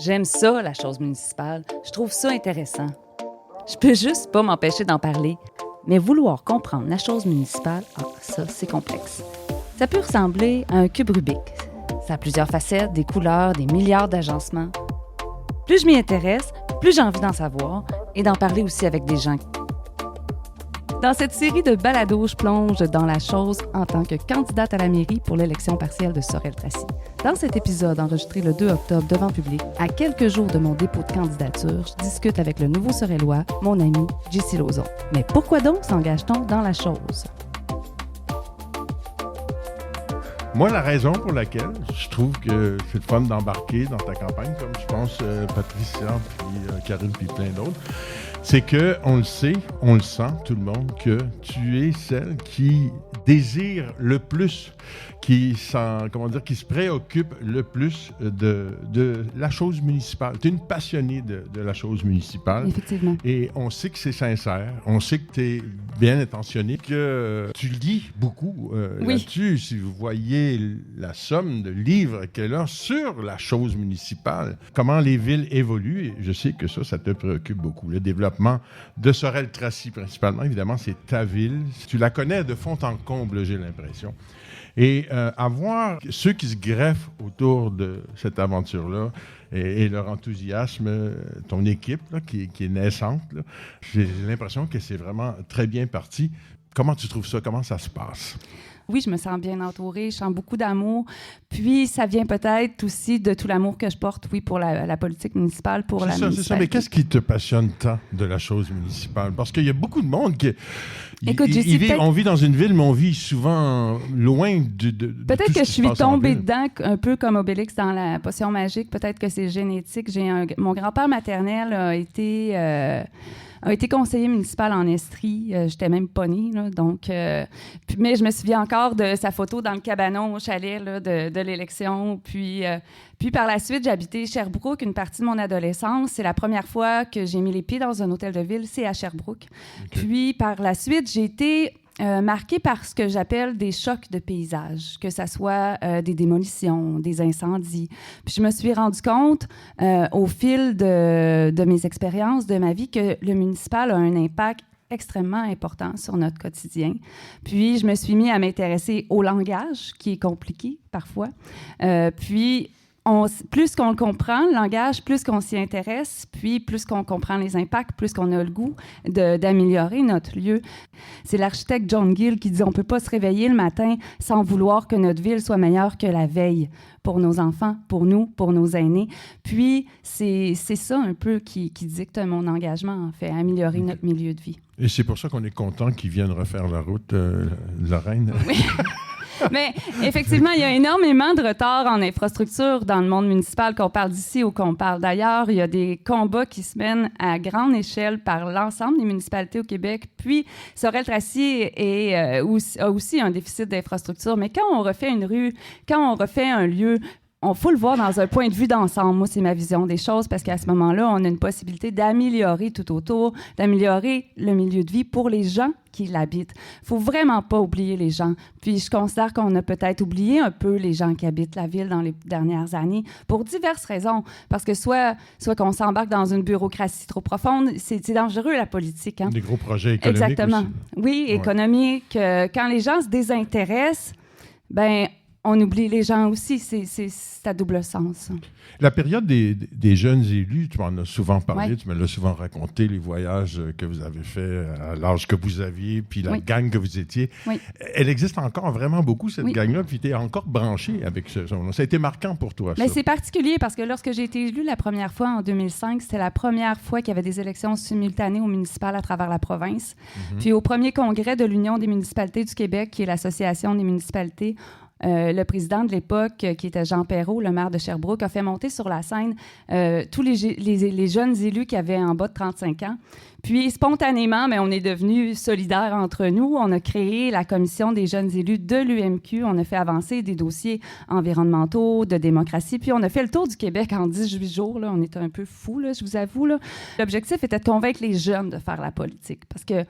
J'aime ça, la chose municipale. Je trouve ça intéressant. Je peux juste pas m'empêcher d'en parler. Mais vouloir comprendre la chose municipale, ça, c'est complexe. Ça peut ressembler à un cube Rubik. Ça a plusieurs facettes, des couleurs, des milliards d'agencements. Plus je m'y intéresse, plus j'ai envie d'en savoir et d'en parler aussi avec des gens. Dans cette série de balados, je plonge dans la chose en tant que candidate à la mairie pour l'élection partielle de Sorel-Tracy. Dans cet épisode enregistré le 2 octobre devant public, à quelques jours de mon dépôt de candidature, je discute avec le nouveau Sorellois, mon ami J.C. Lauzon. Mais pourquoi donc s'engage-t-on dans la chose? Moi, la raison pour laquelle je trouve que c'est le fun d'embarquer dans ta campagne, comme je pense Patricia, puis Karine, puis plein d'autres, c'est qu'on le sait, on le sent, tout le monde, que tu es celle qui désire le plus, qui se préoccupe le plus de la chose municipale. Tu es une passionnée de la chose municipale. Effectivement. Et on sait que c'est sincère, on sait que tu es bien intentionné, que tu lis beaucoup là-dessus. Si vous voyez la somme de livres qu'elle a sur la chose municipale, comment les villes évoluent, et je sais que ça te préoccupe beaucoup. Le développement de Sorel-Tracy, principalement, évidemment, c'est ta ville. Tu la connais de fond en comble, j'ai l'impression. Et avoir ceux qui se greffent autour de cette aventure-là et leur enthousiasme, ton équipe là, qui est naissante, là, j'ai l'impression que c'est vraiment très bien parti. Comment tu trouves ça? Comment ça se passe? Oui, je me sens bien entourée, je sens beaucoup d'amour. Puis, ça vient peut-être aussi de tout l'amour que je porte, oui, pour la politique municipale, pour la municipalité. C'est ça, mais qu'est-ce qui te passionne tant de la chose municipale? Parce qu'il y a beaucoup de monde qui... Écoute, on vit dans une ville, mais on vit souvent loin de peut-être que je suis tombée dedans un peu comme Obélix dans la potion magique. Peut-être que c'est génétique. Mon grand-père maternel a été conseiller municipal en Estrie. J'étais même pas née, là, donc... mais je me souviens encore de sa photo dans le cabanon au chalet là, de l'élection. Puis par la suite, j'ai habité Sherbrooke une partie de mon adolescence. C'est la première fois que j'ai mis les pieds dans un hôtel de ville, c'est à Sherbrooke. Okay. Puis par la suite, j'ai été... marquée par ce que j'appelle des chocs de paysage, que ça soit des démolitions, des incendies. Puis je me suis rendu compte au fil de mes expériences, de ma vie, que le municipal a un impact extrêmement important sur notre quotidien. Puis je me suis mis à m'intéresser au langage, qui est compliqué parfois. Puis plus qu'on le comprend, le langage, plus qu'on s'y intéresse, puis plus qu'on comprend les impacts, plus qu'on a le goût d'améliorer notre lieu. C'est l'architecte John Gill qui dit « On ne peut pas se réveiller le matin sans vouloir que notre ville soit meilleure que la veille pour nos enfants, pour nous, pour nos aînés. » Puis, c'est ça un peu qui dicte mon engagement, en fait, améliorer notre milieu de vie. Et c'est pour ça qu'on est content qu'ils viennent refaire la route, Lorraine. Oui. Mais effectivement, il y a énormément de retard en infrastructure dans le monde municipal, qu'on parle d'ici ou qu'on parle d'ailleurs. Il y a des combats qui se mènent à grande échelle par l'ensemble des municipalités au Québec. Puis, Sorel-Tracy a aussi un déficit d'infrastructure. Mais quand on refait une rue, quand on refait un lieu, on faut le voir dans un point de vue d'ensemble. Moi, c'est ma vision des choses, parce qu'à ce moment-là, on a une possibilité d'améliorer tout autour, d'améliorer le milieu de vie pour les gens qui l'habitent. Il ne faut vraiment pas oublier les gens. Puis je considère qu'on a peut-être oublié un peu les gens qui habitent la ville dans les dernières années, pour diverses raisons. Parce que soit qu'on s'embarque dans une bureaucratie trop profonde, c'est dangereux, la politique. Hein? Des gros projets économiques. Exactement. Aussi. Oui, économiques. Quand les gens se désintéressent, ben on oublie les gens aussi, c'est à double sens. La période des jeunes élus, tu m'en as souvent parlé, tu me l'as souvent raconté, les voyages que vous avez faits à l'âge que vous aviez, puis la gang que vous étiez. Oui. Elle existe encore vraiment beaucoup, cette gang-là, puis tu es encore branché avec ce genre. Ça a été marquant pour toi, ça. Mais c'est particulier, parce que lorsque j'ai été élue la première fois en 2005, c'était la première fois qu'il y avait des élections simultanées au municipal à travers la province. Puis au premier congrès de l'Union des municipalités du Québec, qui est l'Association des municipalités, le président de l'époque, qui était Jean Perrault, le maire de Sherbrooke, a fait monter sur la scène tous les jeunes élus qui avaient en bas de 35 ans. Puis, spontanément, mais on est devenus solidaires entre nous. On a créé la commission des jeunes élus de l'UMQ. On a fait avancer des dossiers environnementaux, de démocratie. Puis, on a fait le tour du Québec en 18 jours. Là. On était un peu fous, là, je vous avoue. Là. L'objectif était de convaincre les jeunes de faire la politique. Parce que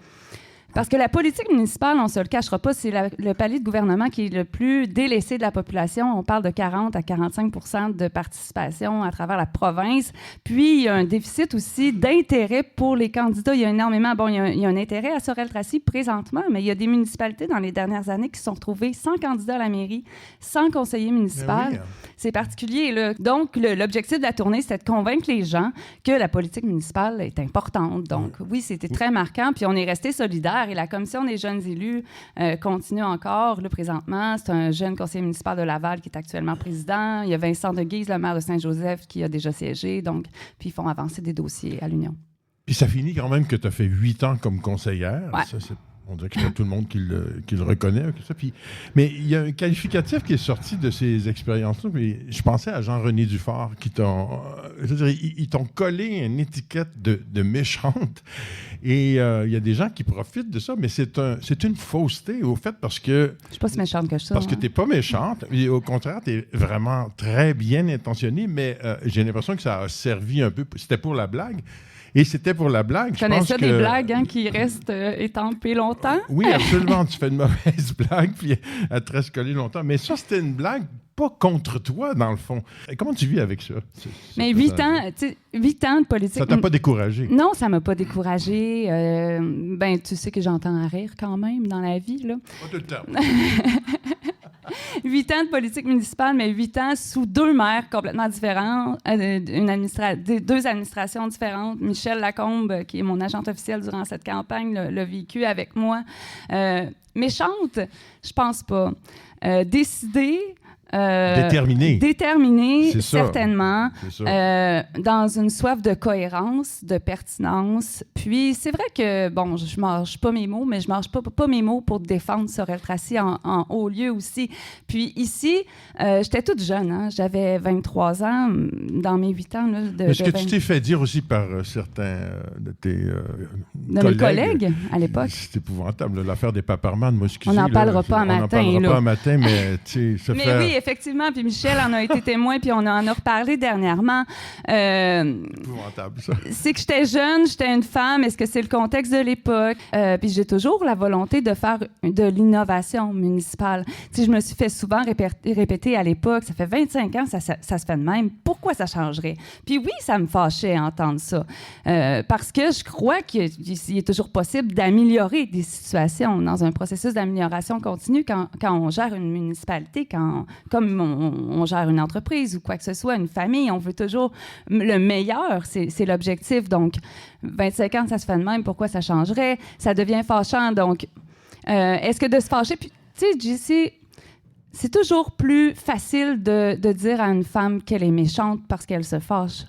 Parce que la politique municipale, on ne se le cachera pas, c'est le palier de gouvernement qui est le plus délaissé de la population. On parle de 40 à 45 % de participation à travers la province. Puis, il y a un déficit aussi d'intérêt pour les candidats. Il y a énormément... Bon, il y a un intérêt à Sorel-Tracy présentement, mais il y a des municipalités dans les dernières années qui se sont retrouvées sans candidat à la mairie, sans conseiller municipal. Oui. C'est particulier, là. Donc, l'objectif de la tournée, c'était de convaincre les gens que la politique municipale est importante. Donc, oui, c'était très marquant. Puis, on est resté solidaires. Et la Commission des jeunes élus continue encore. Là, présentement, c'est un jeune conseiller municipal de Laval qui est actuellement président. Il y a Vincent de Guise, le maire de Saint-Joseph, qui a déjà siégé. Donc, puis, ils font avancer des dossiers à l'Union. Puis, ça finit quand même que tu as fait 8 ans comme conseillère. Ouais. Ça, on dirait qu'il y a tout le monde qui le reconnaît. Ça. Puis, mais il y a un qualificatif qui est sorti de ces expériences-là. Puis je pensais à Jean-René Dufort qui ils t'ont collé une étiquette de méchante. Et il y a des gens qui profitent de ça, mais c'est une fausseté, au fait, parce que... Je suis pas si méchante que ça. Parce que tu n'es pas méchante. Et au contraire, tu es vraiment très bien intentionnée, mais j'ai l'impression que ça a servi un peu... C'était pour la blague. Et c'était pour la blague. Tu connais ça, des blagues qui restent étampées longtemps? Oui, absolument. Tu fais une mauvaise blague, puis elle te reste collée longtemps. Mais ça, c'était une blague pas contre toi, dans le fond. Et comment tu vis avec ça? Mais 8 ans de politique... Ça t'a pas découragé? Non, ça m'a pas découragé. Tu sais que j'entends à rire quand même dans la vie, là. Pas tout le temps. 8 ans de politique municipale, mais 8 ans sous 2 maires complètement différents, 2 administrations différentes. Michel Lacombe, qui est mon agente officielle durant cette campagne, l'a vécu avec moi. Méchante, je pense pas. Décidée... Déterminée, certainement, dans une soif de cohérence, de pertinence. Puis c'est vrai que, bon, je mâche pas mes mots, mais je mâche pas mes mots pour défendre Sorel-Tracy en haut lieu aussi. Puis ici, j'étais toute jeune, hein? J'avais 23 ans dans mes 8 ans. Là, Est-ce que tu t'es fait dire aussi par certains de tes mes collègues à l'époque? C'est épouvantable, l'affaire des Paparman. Moi, excusez, on n'en parlera pas un matin. On n'en parlera pas un matin, mais tu sais, mais oui, effectivement, puis Michel en a été témoin, puis on en a reparlé dernièrement. Épouvantable, ça. C'est que j'étais jeune, j'étais une femme, est-ce que c'est le contexte de l'époque? Puis j'ai toujours la volonté de faire de l'innovation municipale. Tu sais, je me suis fait souvent répéter à l'époque, ça fait 25 ans, ça se fait de même, pourquoi ça changerait? Puis oui, ça me fâchait entendre ça, parce que je crois qu'il est toujours possible d'améliorer des situations dans un processus d'amélioration continue quand on gère une municipalité, comme on gère une entreprise ou quoi que ce soit, une famille, on veut toujours le meilleur, c'est l'objectif. Donc, 25 ans, ça se fait de même, pourquoi ça changerait? Ça devient fâchant. Donc, est-ce que de se fâcher... Puis, tu sais, JC, c'est toujours plus facile de dire à une femme qu'elle est méchante parce qu'elle se fâche.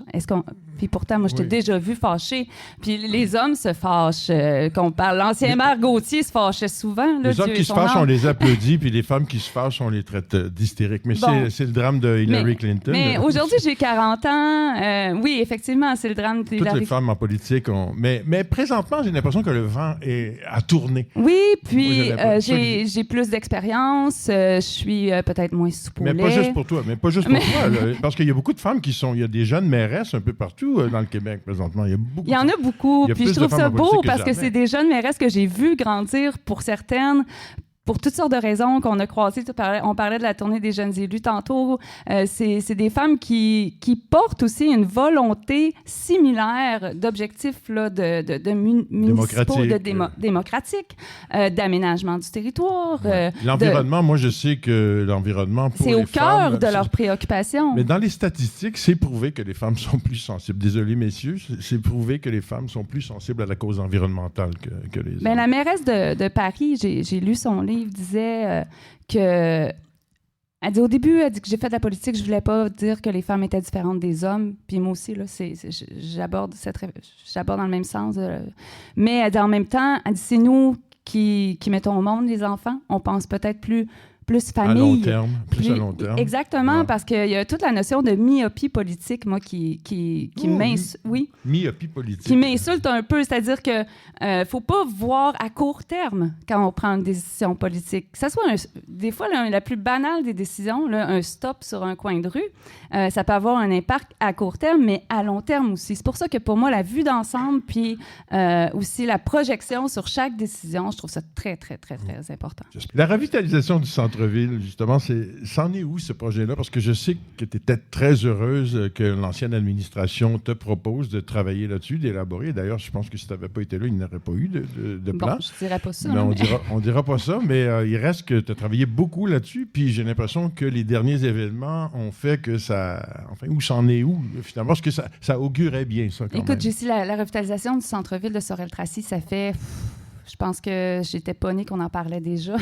Puis pourtant, moi, je t'ai déjà vu fâcher. Puis les hommes se fâchent. Qu'on parle. L'ancien maire Gauthier se fâchait souvent. Là, les hommes qui se fâchent, on les applaudit, puis les femmes qui se fâchent, on les traite d'hystériques. Mais bon, c'est le drame de Hillary Clinton. Mais aujourd'hui, j'ai 40 ans. Oui, effectivement, c'est le drame de Hillary. Toutes les femmes en politique ont... Mais présentement, j'ai l'impression que le vent a tourné. Oui, puis j'ai plus d'expérience. Je suis peut-être moins souple. Mais pas juste pour toi. Toi, parce qu'il y a beaucoup de femmes qui sont... Il y a des jeunes mairesses un peu partout dans le Québec présentement. Il y en a beaucoup. Puis je trouve ça beau parce que c'est des jeunes mairesses que j'ai vues grandir pour certaines. Pour toutes sortes de raisons qu'on a croisées. On parlait de la tournée des jeunes élus tantôt. C'est des femmes qui portent aussi une volonté similaire d'objectifs là, de municipaux, démocratiques, d'aménagement du territoire. Ouais. L'environnement, moi, je sais que l'environnement pour les femmes... C'est au cœur de leurs préoccupations. Mais dans les statistiques, c'est prouvé que les femmes sont plus sensibles. Désolé, messieurs, c'est prouvé que les femmes sont plus sensibles à la cause environnementale que les hommes. La mairesse de Paris, j'ai lu son livre, disait que... Elle dit, au début, elle dit que j'ai fait de la politique, je voulais pas dire que les femmes étaient différentes des hommes. Puis moi aussi, là, j'aborde dans le même sens. Mais elle dit, en même temps, elle dit, c'est nous qui mettons au monde les enfants. On pense peut-être plus plus famille. À long terme, plus à long terme. Exactement, parce qu'il y a toute la notion de myopie politique, moi, qui m'insulte. Oui. Myopie politique. Qui m'insulte un peu, c'est-à-dire que faut pas voir à court terme quand on prend une décision politique. Que ça soit des fois la plus banale des décisions, là, un stop sur un coin de rue, ça peut avoir un impact à court terme, mais à long terme aussi. C'est pour ça que pour moi, la vue d'ensemble, puis aussi la projection sur chaque décision, je trouve ça très, très, très, très important. La revitalisation du centre-ville, justement, c'en est où ce projet-là? Parce que je sais que tu étais très heureuse que l'ancienne administration te propose de travailler là-dessus, d'élaborer. D'ailleurs, je pense que si tu n'avais pas été là, il n'y aurait pas eu de plan. Bon, je dirais pas ça. Mais on dira pas ça, mais il reste que tu as travaillé beaucoup là-dessus, puis j'ai l'impression que les derniers événements ont fait que ça... Enfin, où c'en est où, finalement? Parce que ça augurait bien, ça, quand même. Écoute, Jessie, la revitalisation du centre-ville de Sorel-Tracy, ça fait... Je pense que j'étais pas née qu'on en parlait déjà.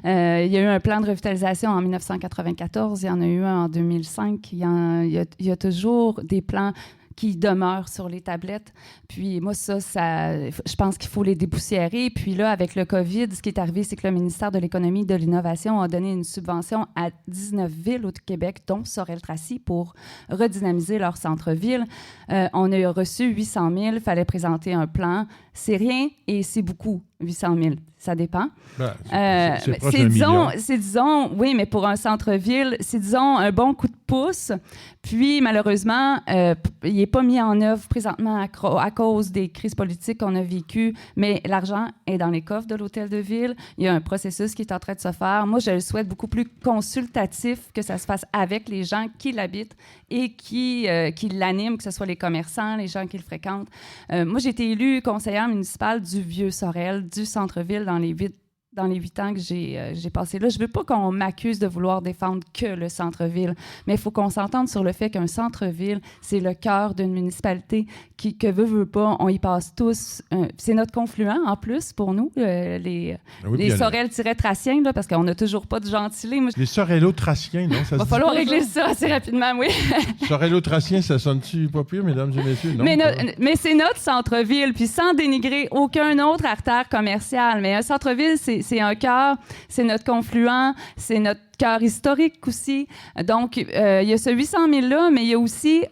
Il y a eu un plan de revitalisation en 1994, il y en a eu un en 2005. Il y a toujours des plans qui demeurent sur les tablettes. Puis moi, ça je pense qu'il faut les dépoussiérer. Puis là, avec le COVID, ce qui est arrivé, c'est que le ministère de l'Économie et de l'Innovation a donné une subvention à 19 villes au Québec, dont Sorel-Tracy, pour redynamiser leur centre-ville. On a reçu 800 000, il fallait présenter un plan. C'est rien et c'est beaucoup, 800 000. Ça dépend. C'est proche d'un million. Disons, oui, mais pour un centre-ville, c'est, disons, un bon coup de pouce. Puis, malheureusement, il n'est pas mis en œuvre présentement à cause des crises politiques qu'on a vécues, mais l'argent est dans les coffres de l'Hôtel de Ville. Il y a un processus qui est en train de se faire. Moi, je le souhaite beaucoup plus consultatif, que ça se fasse avec les gens qui l'habitent et qui l'animent, que ce soit les commerçants, les gens qui le fréquentent. Moi, j'ai été élue conseillère municipale du Vieux-Sorel, du centre-ville, dans les 8 ans que j'ai passé là. Je ne veux pas qu'on m'accuse de vouloir défendre que le centre-ville, mais il faut qu'on s'entende sur le fait qu'un centre-ville, c'est le cœur d'une municipalité que veut pas, on y passe tous. C'est notre confluent, en plus, pour nous, les Sorel-Traciens, là, parce qu'on n'a toujours pas de gentilé. Les Sorello-Traciens, non? Il va falloir régler ça assez rapidement, oui. Sorello-Traciens, ça sonne-tu pas pire, mesdames et messieurs? Non, mais c'est notre centre-ville, puis sans dénigrer aucun autre artère commerciale. Mais un centre-ville, c'est un cœur, c'est notre confluent, c'est notre cœur historique aussi. Donc, il y a ce 800 000-là, mais il y a aussi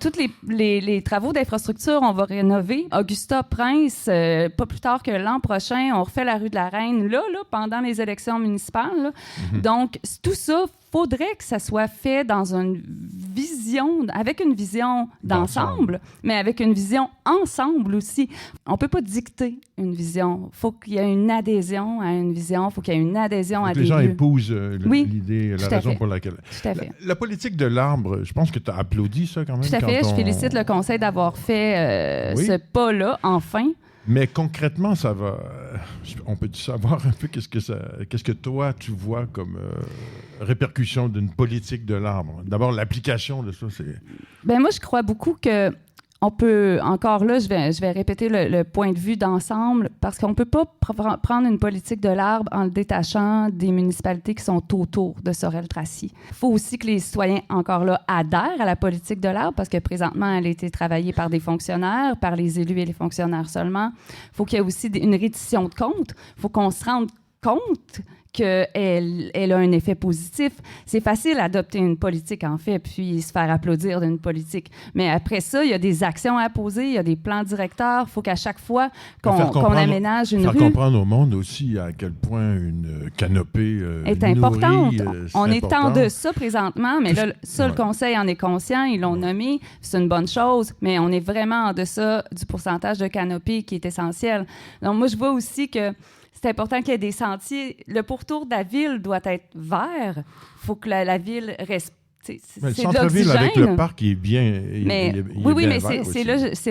tous les travaux d'infrastructure. On va rénover Augusta-Prince, pas plus tard que l'an prochain. On refait la rue de la Reine, là pendant les élections municipales. Là. Mm-hmm. Donc, tout ça, faudrait que ça soit fait dans une vision, avec une vision d'ensemble, mais avec une vision ensemble aussi. On ne peut pas dicter une vision. Il faut qu'il y ait une adhésion à une vision. Il faut qu'il y ait une adhésion à des lieux. Les gens épousent l'idée, la raison pour laquelle... Tout à fait. La politique de l'arbre, je pense que tu as applaudi ça quand même. Tout à fait. Je félicite le conseil d'avoir fait ce pas-là, enfin. Mais concrètement, ça va... On peut savoir un peu qu'est-ce que toi, tu vois comme répercussion d'une politique de l'arbre? D'abord, l'application de ça, c'est... Bien, moi, je crois beaucoup que on peut, encore là, je vais répéter le point de vue d'ensemble, parce qu'on ne peut pas prendre une politique de l'arbre en le détachant des municipalités qui sont autour de Sorel-Tracy. Il faut aussi que les citoyens, encore là, adhèrent à la politique de l'arbre, parce que présentement, elle a été travaillée par des fonctionnaires, par les élus et les fonctionnaires seulement. Il faut qu'il y ait aussi une reddition de comptes. Il faut qu'on se rende compte qu'elle a un effet positif. C'est facile d'adopter une politique, en fait, puis se faire applaudir d'une politique. Mais après ça, il y a des actions à poser, il y a des plans directeurs. Il faut qu'à chaque fois qu'on aménage une rue... Faire comprendre au monde aussi à quel point une canopée est importante. On est en deçà présentement, mais là, le conseil en est conscient, ils l'ont nommé, c'est une bonne chose, mais on est vraiment en deçà du pourcentage de canopée qui est essentiel. Donc, moi, je vois aussi que c'est important qu'il y ait des sentiers. Le pourtour de la ville doit être vert. Il faut que la ville reste. Le centre-ville avec le parc est bien. Oui, mais c'est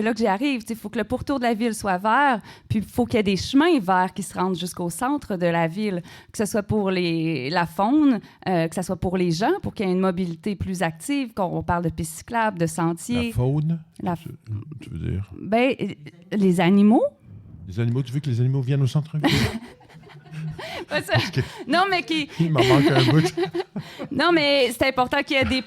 là que j'y arrive. Il faut que le pourtour de la ville soit vert, puis il faut qu'il y ait des chemins verts qui se rendent jusqu'au centre de la ville, que ce soit pour la faune, que ce soit pour les gens, pour qu'il y ait une mobilité plus active, qu'on parle de pistes cyclables, de sentiers. La faune, tu veux dire? Bien, les animaux. Les animaux, tu veux que les animaux viennent au centre-ville? Non, mais il m'en manque un bout. Non, mais c'est important qu'il y ait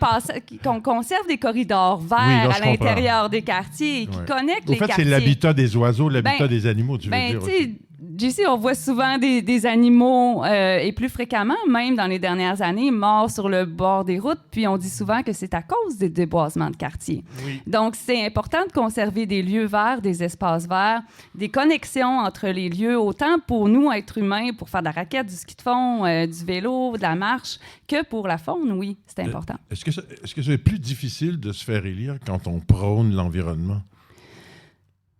qu'on conserve des corridors verts à l'intérieur des quartiers, qui connectent les quartiers. En fait, c'est l'habitat des oiseaux, l'habitat des animaux, tu veux dire aussi. JC, on voit souvent des animaux, et plus fréquemment, même dans les dernières années, morts sur le bord des routes. Puis on dit souvent que c'est à cause des déboisements de quartier. Oui. Donc, c'est important de conserver des lieux verts, des espaces verts, des connexions entre les lieux, autant pour nous, êtres humains, pour faire de la raquette, du ski de fond, du vélo, de la marche, que pour la faune, oui, c'est important. Est-ce que c'est plus difficile de se faire élire quand on prône l'environnement?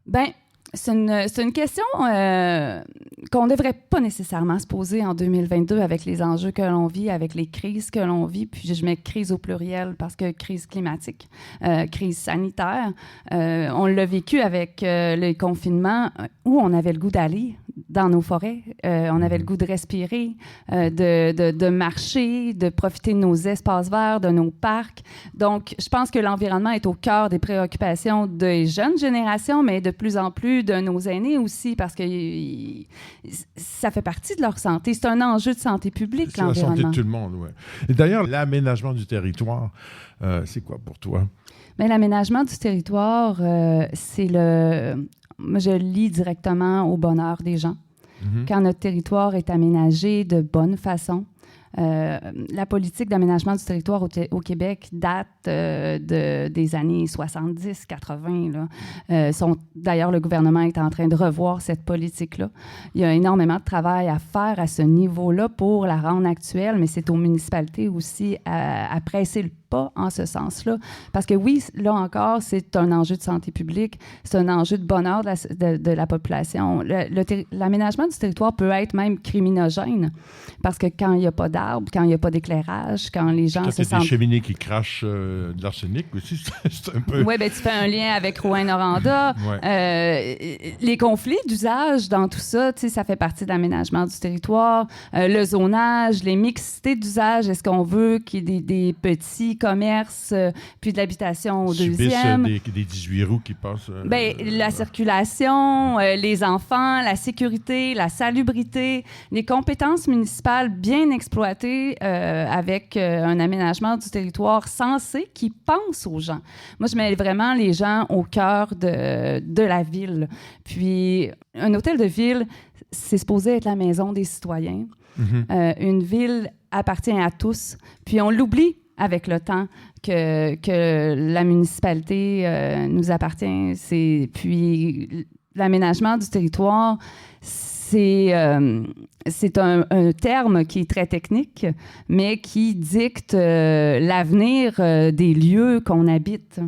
Bien, c'est une question qu'on ne devrait pas nécessairement se poser en 2022 avec les enjeux que l'on vit, avec les crises que l'on vit. Puis je mets crise au pluriel parce que crise climatique, crise sanitaire. On l'a vécu avec le confinement où on avait le goût d'aller dans nos forêts. On avait le goût de respirer, de marcher, de profiter de nos espaces verts, de nos parcs. Donc, je pense que l'environnement est au cœur des préoccupations des jeunes générations, mais de plus en plus de nos aînés aussi, parce que ça fait partie de leur santé. C'est un enjeu de santé publique, l'environnement. C'est la santé de tout le monde, oui. Et d'ailleurs, l'aménagement du territoire, c'est quoi pour toi? Bien, l'aménagement du territoire, c'est je le lis directement au bonheur des gens. Mm-hmm. Quand notre territoire est aménagé de bonne façon, la politique d'aménagement du territoire au Québec date des années 70-80. D'ailleurs, le gouvernement est en train de revoir cette politique-là. Il y a énormément de travail à faire à ce niveau-là pour la rendre actuelle, mais c'est aux municipalités aussi à presser le pas en ce sens-là. Parce que oui, là encore, c'est un enjeu de santé publique, c'est un enjeu de bonheur de la population. L'aménagement du territoire peut être même criminogène, parce que quand il n'y a pas d'arbres, quand il n'y a pas d'éclairage, quand les gens se sentent... Quand il y a des cheminées qui crachent de l'arsenic aussi, c'est un peu... Oui, bien, tu fais un lien avec Rouyn-Noranda. Ouais. Les conflits d'usage dans tout ça, tu sais, ça fait partie de l'aménagement du territoire. Le zonage, les mixités d'usage, est-ce qu'on veut qu'il y ait des petits commerces, puis de l'habitation au deuxième? Des 18 roues qui passent... Bien, la circulation, les enfants, la sécurité, la salubrité, les compétences municipales bien exploitées avec un aménagement du territoire sensé qui pense aux gens. Moi, je mets vraiment les gens au cœur de la ville. Puis, un hôtel de ville, c'est supposé être la maison des citoyens. Mm-hmm. Une ville appartient à tous. Puis, on l'oublie avec le temps que la municipalité nous appartient. Puis, l'aménagement du territoire, c'est un terme qui est très technique, mais qui dicte l'avenir des lieux qu'on habite.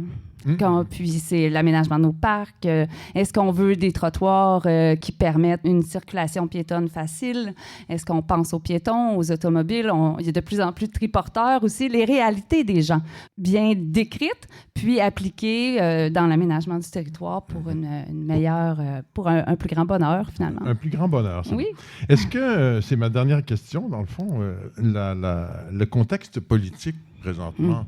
Puis c'est l'aménagement de nos parcs. Est-ce qu'on veut des trottoirs qui permettent une circulation piétonne facile? Est-ce qu'on pense aux piétons, aux automobiles? Il y a de plus en plus de triporteurs aussi. Les réalités des gens, bien décrites, puis appliquées dans l'aménagement du territoire pour une meilleure, pour un plus grand bonheur, finalement. Un plus grand bonheur, ça. Oui. Est-ce que, c'est ma dernière question, dans le fond, le contexte politique présentement,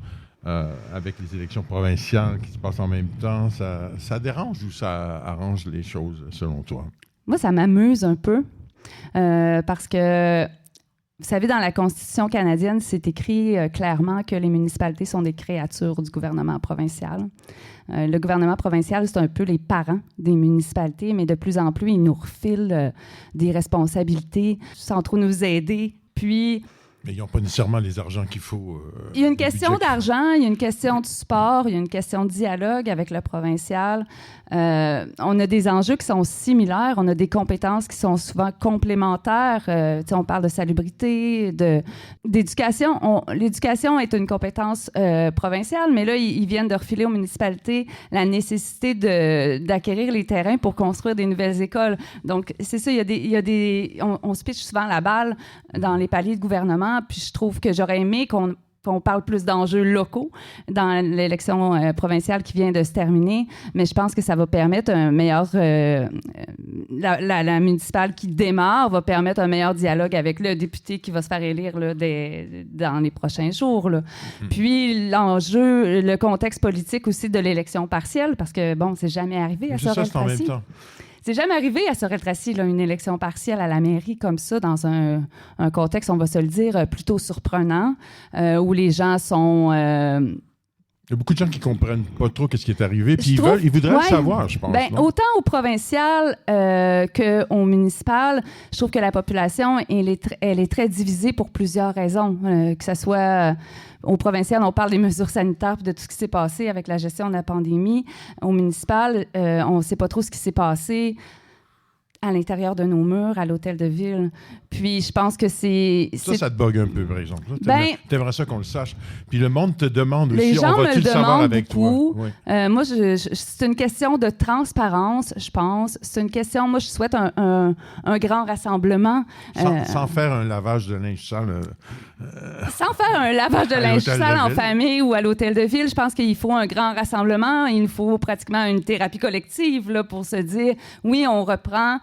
avec les élections provinciales qui se passent en même temps, ça dérange ou ça arrange les choses, selon toi? Moi, ça m'amuse un peu parce que, vous savez, dans la Constitution canadienne, c'est écrit clairement que les municipalités sont des créatures du gouvernement provincial. Le gouvernement provincial, c'est un peu les parents des municipalités, mais de plus en plus, ils nous refilent des responsabilités sans trop nous aider. Puis... Mais ils n'ont pas nécessairement les argents qu'il faut. Il y a une question d'argent, il y a une question de support, il y a une question de dialogue avec le provincial. On a des enjeux qui sont similaires, on a des compétences qui sont souvent complémentaires. On parle de salubrité, d'éducation. L'éducation est une compétence provinciale, mais là, ils viennent de refiler aux municipalités la nécessité d'acquérir les terrains pour construire des nouvelles écoles. Donc, c'est ça, on se pitche souvent la balle dans les paliers de gouvernement. Puis je trouve que j'aurais aimé qu'on parle plus d'enjeux locaux dans l'élection provinciale qui vient de se terminer, mais je pense que ça va permettre un meilleur... la municipale qui démarre va permettre un meilleur dialogue avec le député qui va se faire élire là, dans les prochains jours. Là. Mm-hmm. Puis l'enjeu, le contexte politique aussi de l'élection partielle, parce que, bon, c'est jamais arrivé à Sorel-Tracy. C'est en même temps. C'est jamais arrivé à Sorel-Tracy, une élection partielle à la mairie comme ça, dans un contexte, on va se le dire, plutôt surprenant, où les gens sont Il y a beaucoup de gens qui ne comprennent pas trop ce qui est arrivé, puis ils voudraient le savoir, je pense. Autant au provincial qu'au municipal, je trouve que la population, elle est très divisée pour plusieurs raisons. Que ce soit au provincial, on parle des mesures sanitaires, de tout ce qui s'est passé avec la gestion de la pandémie. Au municipal, on ne sait pas trop ce qui s'est passé à l'intérieur de nos murs, à l'hôtel de ville. Puis je pense que c'est... Ça te bug un peu, par exemple. T'aimerais ça qu'on le sache. Puis le monde te demande aussi, les gens on va-tu le savoir avec beaucoup. Toi? Oui. Moi, c'est une question de transparence, je pense. C'est une question... Moi, je souhaite un grand rassemblement. Sans faire un lavage de linge sale. Sans faire un lavage de linge sale en famille ou à l'hôtel de ville, je pense qu'il faut un grand rassemblement. Il faut pratiquement une thérapie collective là, pour se dire, oui, on reprend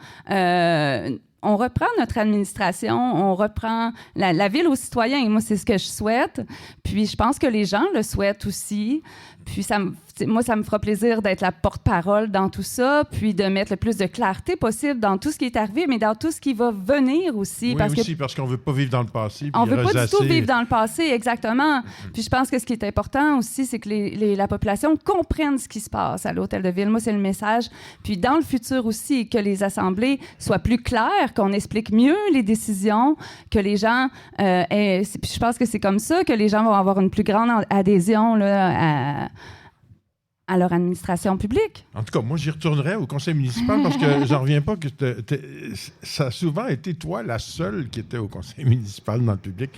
notre administration, on reprend la ville aux citoyens. Moi, c'est ce que je souhaite. Puis, je pense que les gens le souhaitent aussi. Puis, ça me fera plaisir d'être la porte-parole dans tout ça, puis de mettre le plus de clarté possible dans tout ce qui est arrivé, mais dans tout ce qui va venir aussi. Oui, parce qu'on ne veut pas vivre dans le passé. On ne veut pas du tout vivre dans le passé, exactement. Puis je pense que ce qui est important aussi, c'est que la population comprenne ce qui se passe à l'hôtel de ville. Moi, c'est le message. Puis dans le futur aussi, que les assemblées soient plus claires, qu'on explique mieux les décisions, que les gens... puis je pense que c'est comme ça que les gens vont avoir une plus grande adhésion là, à leur administration publique. En tout cas, moi, j'y retournerai au conseil municipal parce que j'en reviens pas que ça a souvent été toi la seule qui était au conseil municipal dans le public.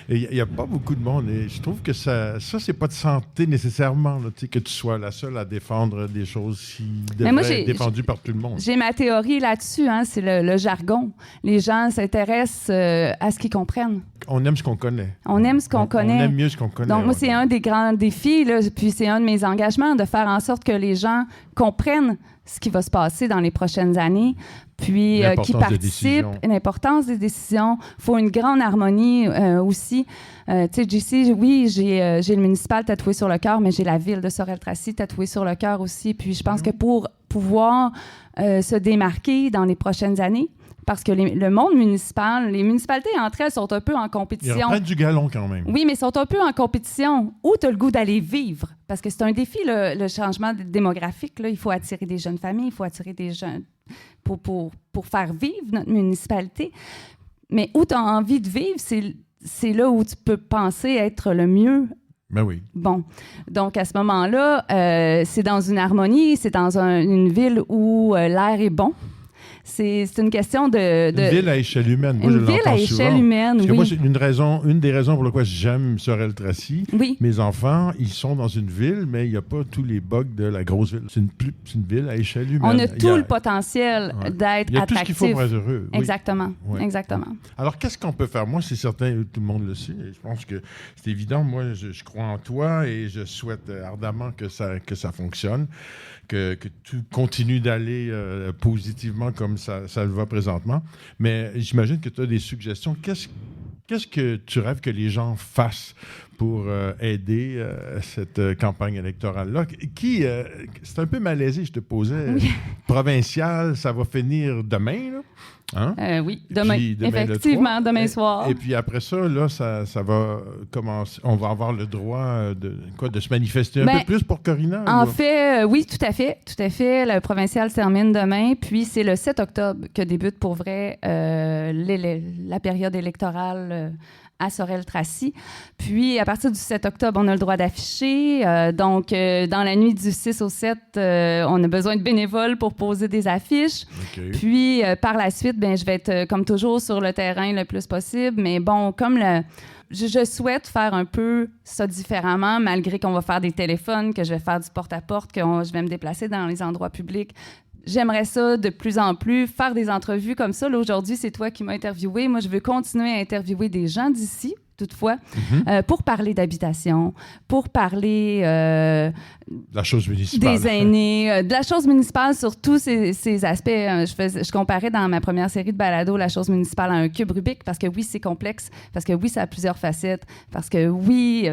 Il n'y a pas beaucoup de monde et je trouve que ça c'est pas de santé nécessairement, là, que tu sois la seule à défendre des choses qui devraient être défendues par tout le monde. J'ai ma théorie là-dessus, hein, c'est le jargon. Les gens s'intéressent à ce qu'ils comprennent. On aime ce qu'on connaît. On aime ce qu'on connaît. On aime mieux ce qu'on connaît. Donc, moi, c'est un des grands défis, là, puis c'est un de mes engagements, de faire en sorte que les gens comprennent ce qui va se passer dans les prochaines années, puis qui participent. L'importance des décisions. Il faut une grande harmonie aussi. Tu sais, JC, oui, j'ai le municipal tatoué sur le cœur, mais j'ai la ville de Sorel-Tracy tatouée sur le cœur aussi. Puis je pense que pour pouvoir se démarquer dans les prochaines années, parce que le monde municipal, les municipalités entre elles sont un peu en compétition. Ils reprennent du galon quand même. Oui, mais sont un peu en compétition. Où tu as le goût d'aller vivre? Parce que c'est un défi, le changement démographique. Là. Il faut attirer des jeunes familles, il faut attirer des jeunes pour faire vivre notre municipalité. Mais où tu as envie de vivre, c'est là où tu peux penser être le mieux. Ben oui. Bon. Donc, à ce moment-là, c'est dans une harmonie, c'est dans une ville où l'air est bon. C'est une question de... Une ville à échelle humaine. Moi, une ville à échelle humaine, parce que oui. Moi, c'est une des raisons pour lesquelles j'aime Sorel-Tracy. Oui. Mes enfants, ils sont dans une ville, mais il n'y a pas tous les bugs de la grosse ville. C'est une ville à échelle humaine. On a tout le potentiel d'être attractif. Il y a tout ce qu'il faut pour être heureux. Oui. Exactement. Oui. Exactement. Alors, qu'est-ce qu'on peut faire? Moi, c'est certain, tout le monde le sait. Je pense que c'est évident. Moi, je crois en toi et je souhaite ardemment que ça fonctionne, que tout continue d'aller positivement comme ça le va présentement. Mais j'imagine que tu as des suggestions. Qu'est-ce que tu rêves que les gens fassent pour aider cette campagne électorale-là? C'est un peu malaisé, je te posais. Oui. Provincial, ça va finir demain, là? Hein? Oui, demain. Effectivement, demain soir. Et puis après ça, là, ça va commencer. On va avoir le droit de se manifester un peu plus pour Corina? En fait, oui, tout à fait. Tout à fait. Le provincial se termine demain. Puis c'est le 7 octobre que débute pour vrai la période électorale à Sorel-Tracy. Puis, à partir du 7 octobre, on a le droit d'afficher. Donc, dans la nuit du 6 au 7, on a besoin de bénévoles pour poser des affiches. Okay. Puis, par la suite, je vais être, comme toujours, sur le terrain le plus possible. Mais bon, comme je souhaite faire un peu ça différemment, malgré qu'on va faire des téléphones, que je vais faire du porte-à-porte, que je vais me déplacer dans les endroits publics. J'aimerais ça de plus en plus, faire des entrevues comme ça. Là, aujourd'hui, c'est toi qui m'as interviewé. Moi, je veux continuer à interviewer des gens d'ici, toutefois, pour parler d'habitation, pour parler la chose municipale. Des aînés, de la chose municipale sur tous ces aspects. Je comparais dans ma première série de balado la chose municipale à un cube Rubik, parce que oui, c'est complexe, parce que oui, ça a plusieurs facettes, parce que oui...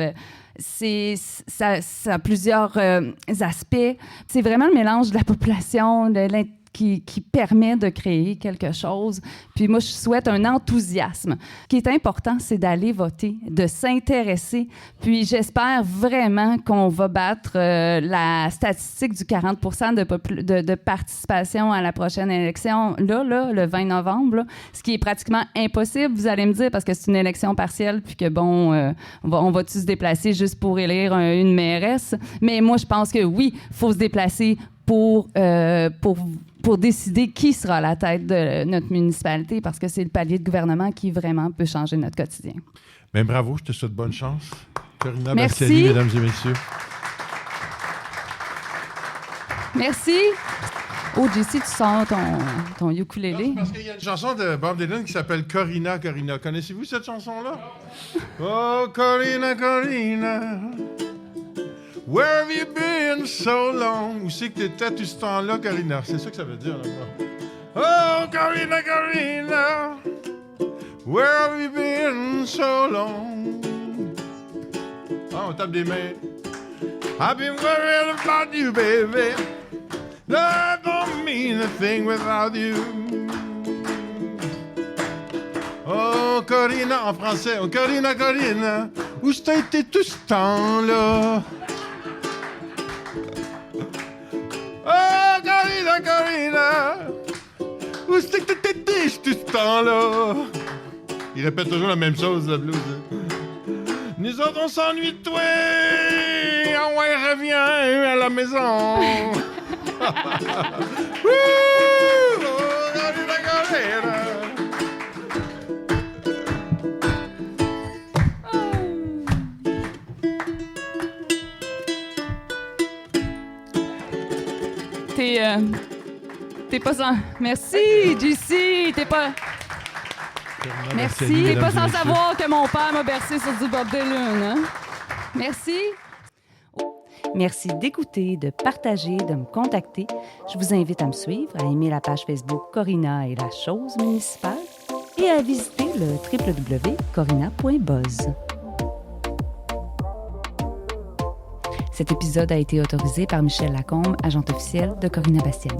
ça a plusieurs aspects. C'est vraiment le mélange de la population, qui permet de créer quelque chose. Puis moi, je souhaite un enthousiasme. Ce qui est important, c'est d'aller voter, de s'intéresser. Puis j'espère vraiment qu'on va battre la statistique du 40 de participation à la prochaine élection, là, le 20 novembre, là, ce qui est pratiquement impossible, vous allez me dire, parce que c'est une élection partielle, puis que bon, on va-tu se déplacer juste pour élire une mairesse? Mais moi, je pense que oui, il faut se déplacer pour décider qui sera à la tête de notre municipalité, parce que c'est le palier de gouvernement qui vraiment peut changer notre quotidien. Bien, bravo, je te souhaite bonne chance. Corina Merci. Bastiani, mesdames et messieurs. Merci. Oh, JC, tu sors ton ukulélé. Non, parce qu'il y a une chanson de Bob Dylan qui s'appelle Corina, Corina. Connaissez-vous cette chanson-là? Oh, Corina, Corina, where have you been so long? Où c'est que t'étais tout ce temps-là, Corina? C'est ça que ça veut dire, là-bas. Oh, Corina, Corina, where have you been so long? Ah, on tape des mains. I've been worried about you, baby. I don't mean a thing without you. Oh, Corina, en français. Oh, Corina, Corina, où t'as été tout ce temps-là? Oh, Corina, Corina, où c'est que t'étais tout ce temps-là? Il répète toujours la même chose, la blues. Nous autres, on s'ennuie de toi. Ah ouais, reviens à la maison. Wouh! Oh, Corina, Corina. T'es pas sans... Merci, JC! T'es pas... Merci. T'es pas sans savoir que mon père m'a bercé sur du Bob Dylan, hein? Merci. Merci d'écouter, de partager, de me contacter. Je vous invite à me suivre, à aimer la page Facebook Corina et la chose municipale et à visiter le www.corina.buzz. Cet épisode a été autorisé par Michel Lacombe, agente officielle de Corina Bastiani.